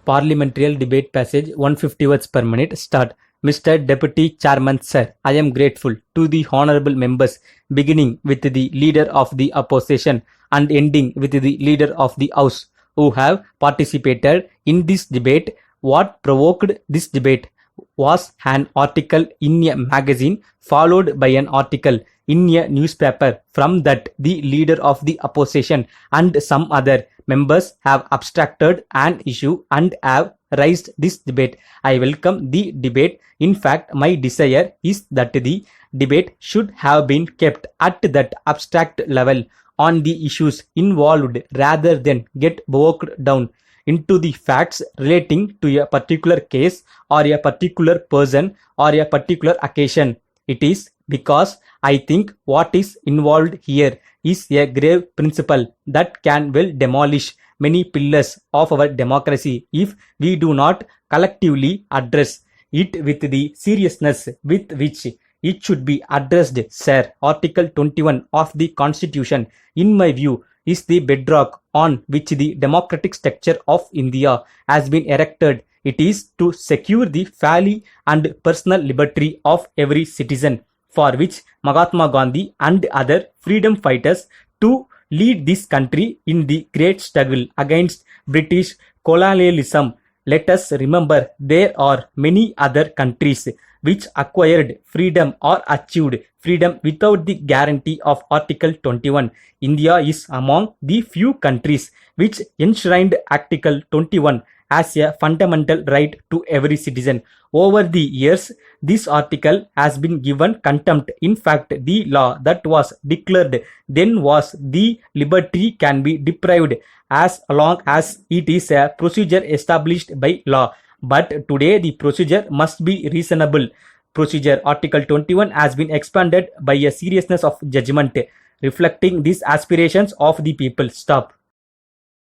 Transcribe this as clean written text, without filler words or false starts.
Parliamentary debate passage 150 words per minute. Start. Mr. Deputy Chairman Sir, I am grateful to the honorable members beginning with the leader of the opposition and ending with the leader of the House who have participated in this debate. What provoked this debate was an article in a magazine followed by an article in a newspaper. From that, the leader of the opposition and some other members have abstracted an issue and have raised this debate. I welcome the debate. In fact, my desire is that the debate should have been kept at that abstract level on the issues involved rather than get bogged down into the facts relating to a particular case or a particular person or a particular occasion. It is because I think what is involved here is a grave principle that can well demolish many pillars of our democracy if we do not collectively address it with the seriousness with which it should be addressed, sir. Article 21 of the Constitution, in my view, is the bedrock on which the democratic structure of India has been erected. It is to secure the fairly and personal liberty of every citizen, for which Mahatma Gandhi and other freedom fighters to lead this country in the great struggle against British colonialism. Let us remember there are many other countries which acquired freedom or achieved freedom without the guarantee of Article 21. India is among the few countries which enshrined Article 21 as a fundamental right to every citizen. Over the years, this article has been given contempt. In fact, the law that was declared then was the liberty can be deprived as long as it is a procedure established by law. But today the procedure must be reasonable. Procedure Article 21 has been expanded by a seriousness of judgment reflecting these aspirations of the people. Stop.